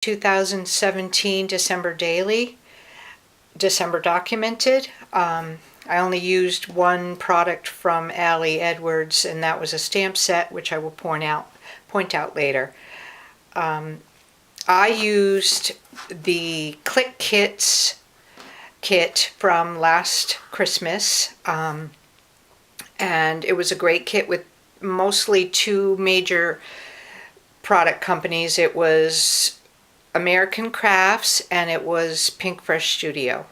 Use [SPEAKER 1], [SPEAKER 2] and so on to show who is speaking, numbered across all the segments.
[SPEAKER 1] 2017 December Daily, December Documented. I only used one product from Allie Edwards, and that was a stamp set, which I will point out later. I used the Click Kits kit from last Christmas, and it was a great kit with mostly two major product companies. It was American Crafts and it was Pink Fresh Studio.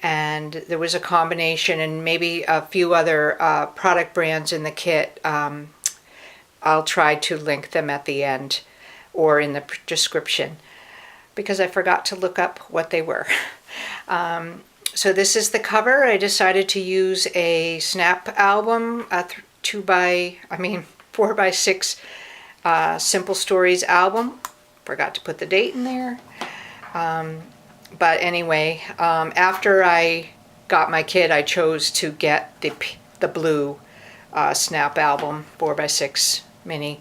[SPEAKER 1] And there was a combination and maybe a few other product brands in the kit. I'll try to link them at the end or in the description because I forgot to look up what they were. So this is the cover. I decided to use a snap album, a 4x6 Simple Stories album. Forgot to put the date in there. But anyway, after I got my kit, I chose to get the blue snap album 4x6 mini.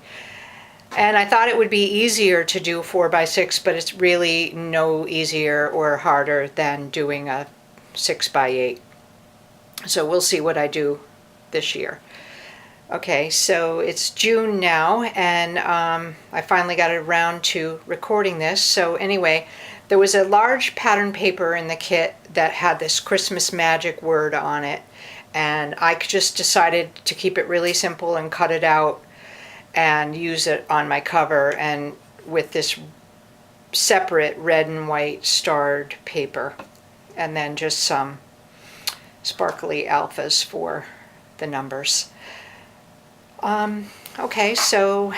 [SPEAKER 1] And I thought it would be easier to do 4x6, but it's really no easier or harder than doing a 6x8. So we'll see what I do this year. Okay, so it's June now, and I finally got around to recording this. So anyway, there was a large pattern paper in the kit that had this Christmas magic word on it, and I just decided to keep it really simple and cut it out and use it on my cover, and with this separate red and white starred paper, and then just some sparkly alphas for the numbers. Okay, so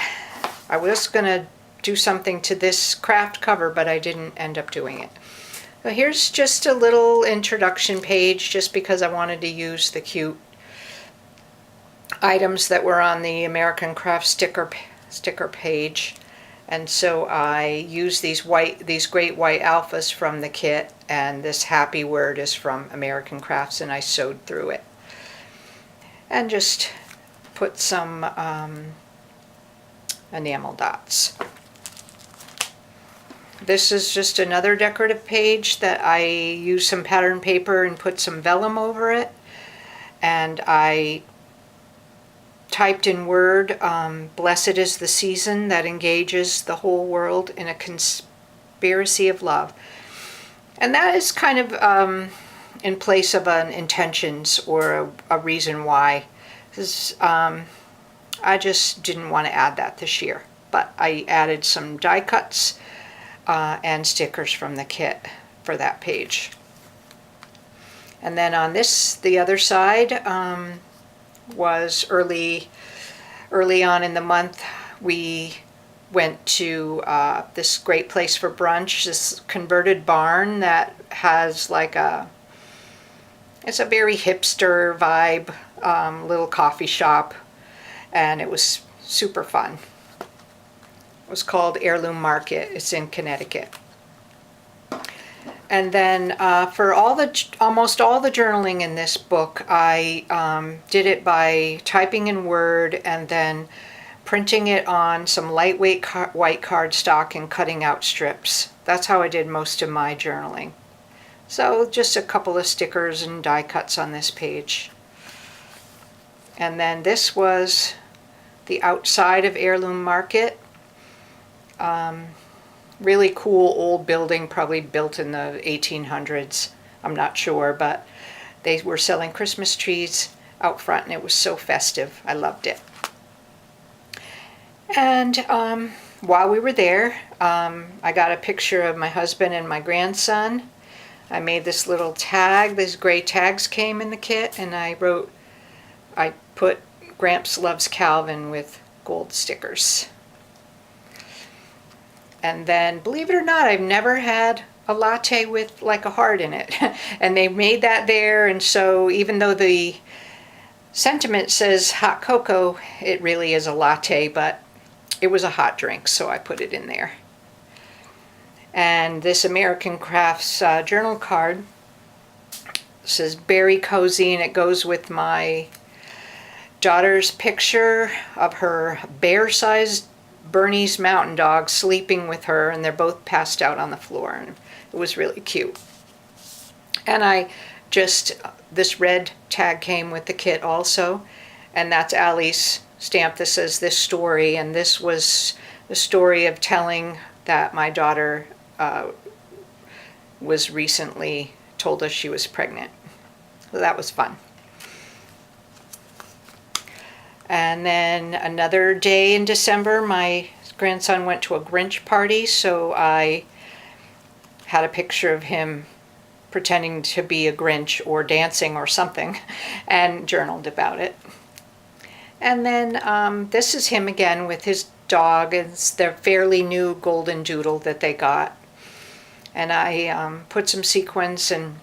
[SPEAKER 1] I was going to do something to this craft cover, but I didn't end up doing it. So here's just a little introduction page, just because I wanted to use the cute items that were on the American Craft sticker page. And so I used these great white alphas from the kit, and this happy word is from American Crafts, and I sewed through it. And just put some enamel dots. This is just another decorative page that I used some pattern paper and put some vellum over it, and I typed in Word, blessed is the season that engages the whole world in a conspiracy of love. And that is kind of in place of an intentions or a reason why. Because I just didn't want to add that this year. But I added some die cuts and stickers from the kit for that page. And then on the other side, was early on in the month. We went to this great place for brunch, this converted barn that has it's a very hipster vibe little coffee shop, and it was super fun. It was called Heirloom Market. It's in Connecticut. And then for almost all the journaling in this book, I did it by typing in Word and then printing it on some lightweight white cardstock and cutting out strips. That's how I did most of my journaling. So just a couple of stickers and die cuts on this page. And then this was the outside of Heirloom Market. Really cool old building, probably built in the 1800s. I'm not sure, but they were selling Christmas trees out front, and it was so festive. I loved it. And while we were there, I got a picture of my husband and my grandson. I made this little tag. These gray tags came in the kit, and I put Gramps Loves Calvin with gold stickers. And then, believe it or not, I've never had a latte with like a heart in it. And they made that there, and so even though the sentiment says hot cocoa, it really is a latte, but it was a hot drink, so I put it in there. And this American Crafts journal card says Berry Cozy, and it goes with my daughter's picture of her bear-sized Bernese mountain dog sleeping with her, and they're both passed out on the floor, and it was really cute. And this red tag came with the kit also, and that's Allie's stamp that says this story, and this was the story of telling that my daughter was recently told us she was pregnant. So that was fun. And then another day in December, my grandson went to a Grinch party, so I had a picture of him pretending to be a Grinch or dancing or something and journaled about it. And then this is him again with his dog. It's their fairly new golden doodle that they got. And I put some sequins, and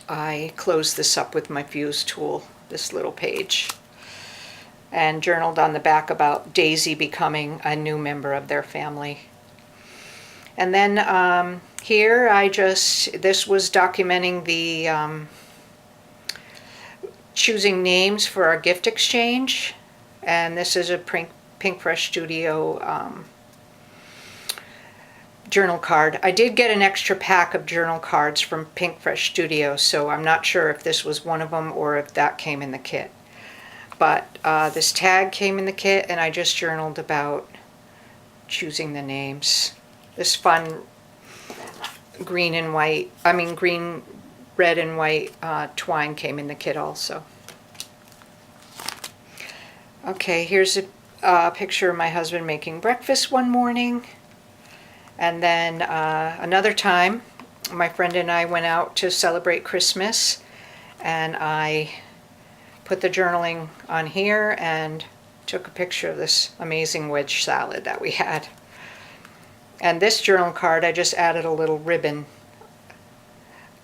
[SPEAKER 1] I closed this up with my fuse tool, this little page, and journaled on the back about Daisy becoming a new member of their family. And then here this was documenting the choosing names for our gift exchange. And this is a Pink Fresh Studio journal card. I did get an extra pack of journal cards from Pink Fresh Studio, so I'm not sure if this was one of them or if that came in the kit. But this tag came in the kit, and I just journaled about choosing the names. This fun green, red and white twine came in the kit also. Okay, here's a picture of my husband making breakfast one morning. And then another time, my friend and I went out to celebrate Christmas, and I put the journaling on here and took a picture of this amazing wedge salad that we had. And this journal card, I just added a little ribbon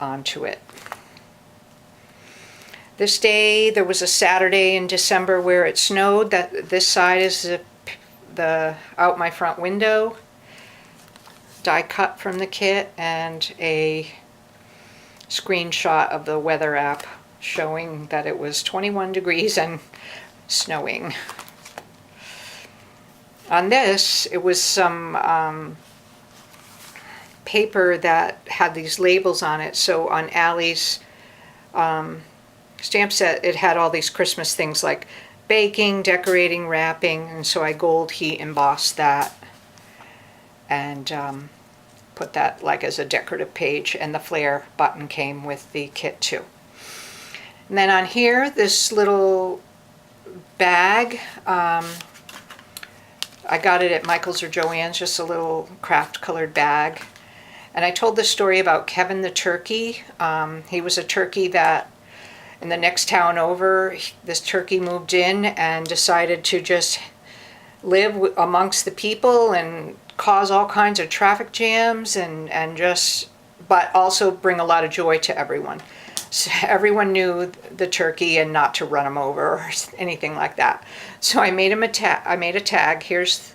[SPEAKER 1] onto it. This day, there was a Saturday in December where it snowed. This side is out my front window. Die cut from the kit, and a screenshot of the weather app showing that it was 21 degrees and snowing. On this, it was some paper that had these labels on it. So on Allie's stamp set, it had all these Christmas things like baking, decorating, wrapping, and so I gold heat embossed that and put that like as a decorative page, and the flare button came with the kit too. And then on here, this little bag, I got it at Michael's or Joann's, just a little craft colored bag. And I told the story about Kevin the turkey. He was a turkey that in the next town over, this turkey moved in and decided to just live amongst the people and cause all kinds of traffic jams but also bring a lot of joy to everyone. So everyone knew the turkey and not to run him over or anything like that. So I made a tag. Here's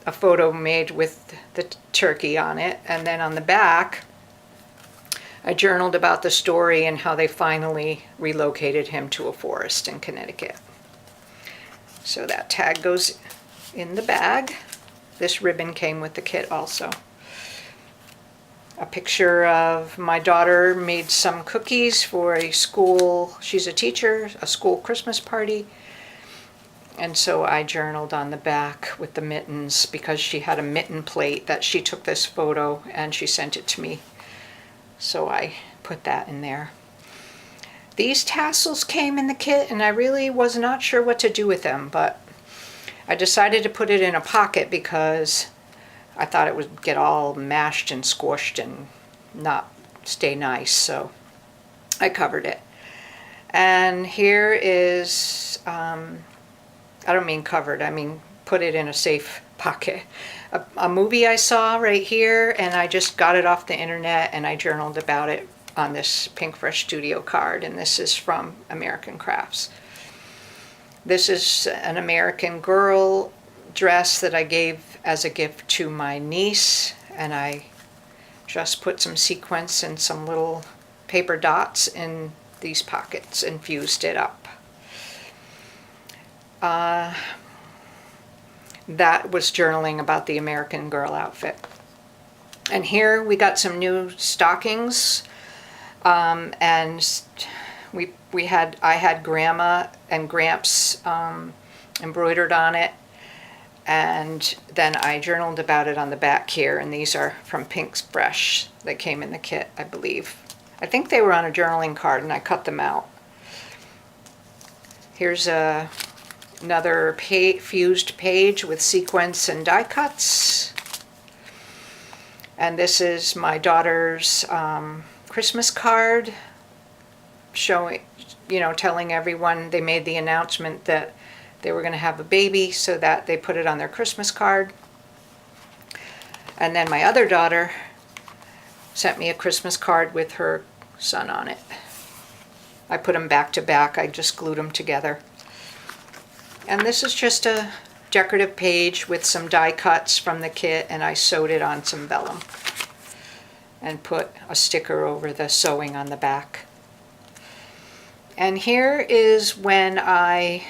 [SPEAKER 1] a photo made with the turkey on it, and then on the back I journaled about the story and how they finally relocated him to a forest in Connecticut. So that tag goes in the bag. This ribbon came with the kit also. A picture of my daughter made some cookies for a school, she's a teacher, a school Christmas party. And so I journaled on the back with the mittens because she had a mitten plate that she took this photo and she sent it to me. So I put that in there. These tassels came in the kit, and I really was not sure what to do with them, but I decided to put it in a pocket because I thought it would get all mashed and squished and not stay nice, so I covered it. And here is, I don't mean covered, I mean put it in a safe pocket. A movie I saw right here, and I just got it off the internet and I journaled about it on this Pink Fresh Studio card, and this is from American Crafts. This is an American Girl dress that I gave as a gift to my niece, and I just put some sequins and some little paper dots in these pockets and fused it up. that was journaling about the American Girl outfit. And here we got some new stockings, and I had Grandma and Gramps embroidered on it, and then I journaled about it on the back here, and these are from Pink's Fresh. They came in the kit, I believe. I think they were on a journaling card, and I cut them out. Here's another fused page with sequins and die cuts. And this is my daughter's Christmas card, showing, telling everyone. They made the announcement that they were going to have a baby, so that they put it on their Christmas card. And then my other daughter sent me a Christmas card with her son on it. I put them back to back. I just glued them together. And this is just a decorative page with some die cuts from the kit, and I sewed it on some vellum and put a sticker over the sewing on the back. And here is when I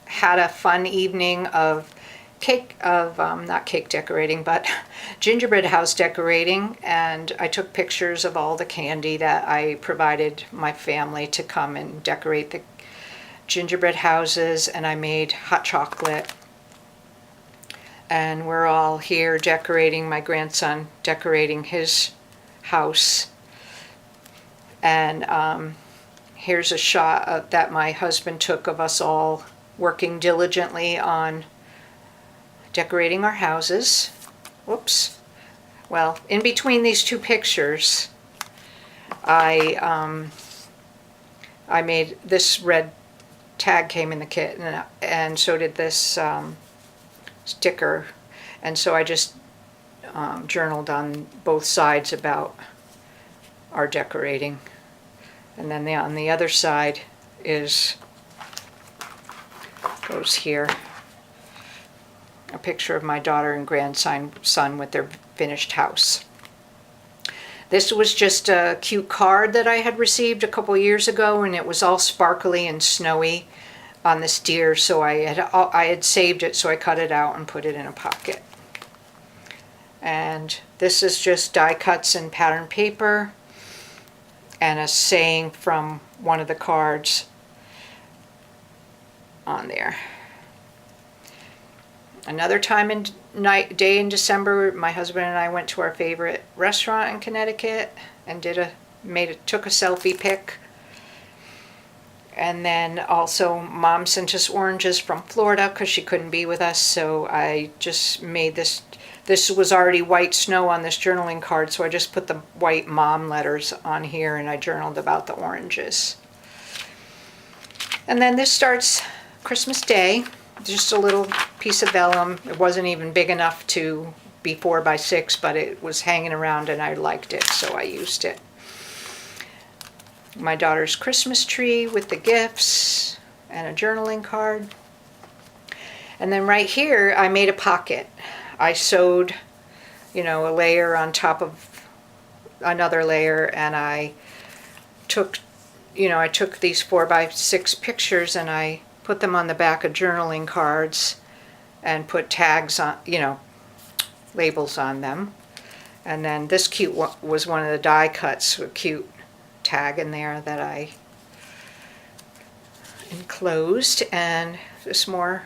[SPEAKER 1] had a fun evening of not cake decorating, but gingerbread house decorating, and I took pictures of all the candy that I provided my family to come and decorate the gingerbread houses, and I made hot chocolate. And we're all here decorating, my grandson decorating his house. And here's a shot that my husband took of us all working diligently on decorating our houses. Whoops. Well, in between these two pictures, I made this red tag came in the kit, and so did this sticker. And so I just journaled on both sides about our decorating. And then on the other side goes here, a picture of my daughter and grandson with their finished house. This was just a cute card that I had received a couple years ago, and it was all sparkly and snowy on this deer, so I had saved it, so I cut it out and put it in a pocket. And this is just die cuts and pattern paper, and a saying from one of the cards on there. Another time and day in December, my husband and I went to our favorite restaurant in Connecticut and took a selfie pic. And then also Mom sent us oranges from Florida because she couldn't be with us, so I just made this. This was already white snow on this journaling card, so I just put the white Mom letters on here, and I journaled about the oranges. And then this starts Christmas Day. Just a little piece of vellum. It wasn't even big enough to be 4 by 6, but it was hanging around and I liked it, so I used it. My daughter's Christmas tree with the gifts and a journaling card. And then right here, I made a pocket. I sewed, a layer on top of another layer, and I took these 4 by 6 pictures and I put them on the back of journaling cards and put tags on, labels on them. And then this cute one was one of the die cuts, a cute tag in there that I enclosed. And just more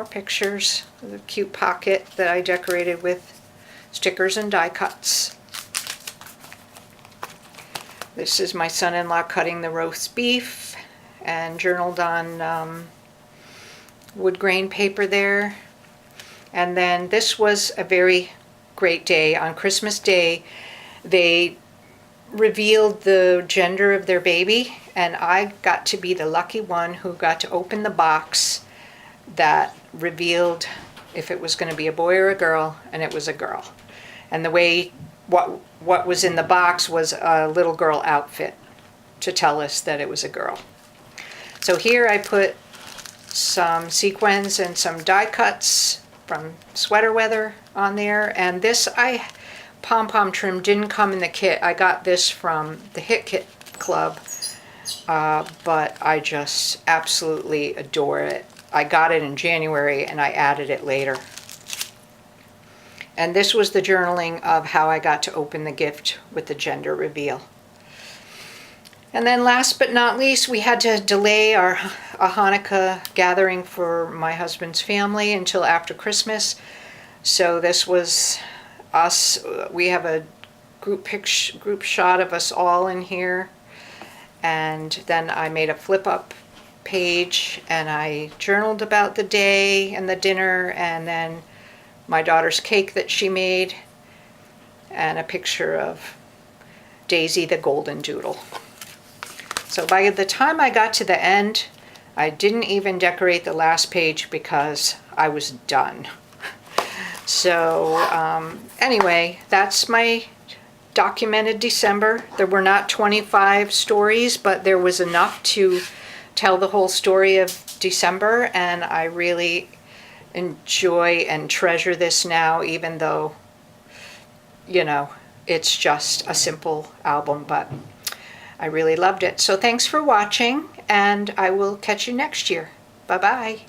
[SPEAKER 1] pictures of the cute pocket that I decorated with stickers and die cuts. This is my son-in-law cutting the roast beef, and journaled on wood grain paper there. And then this was a very great day. On Christmas Day, they revealed the gender of their baby, and I got to be the lucky one who got to open the box that revealed if it was going to be a boy or a girl, and it was a girl. And the way what was in the box was a little girl outfit to tell us that it was a girl. So here I put some sequins and some die cuts from Sweater Weather on there. And this pom-pom trim didn't come in the kit. I got this from the Hit Kit Club, but I just absolutely adore it. I got it in January and I added it later. And this was the journaling of how I got to open the gift with the gender reveal. And then last but not least, we had to delay a Hanukkah gathering for my husband's family until after Christmas. So this was us. We have a group shot of us all in here. And then I made a flip up page and I journaled about the day and the dinner and then my daughter's cake that she made and a picture of Daisy the golden doodle. So by the time I got to the end, I didn't even decorate the last page because I was done. So anyway, that's my documented December. There were not 25 stories, but there was enough to tell the whole story of December, and I really enjoy and treasure this now, even though, you know, it's just a simple album, but I really loved it. So thanks for watching, and I will catch you next year. Bye-bye.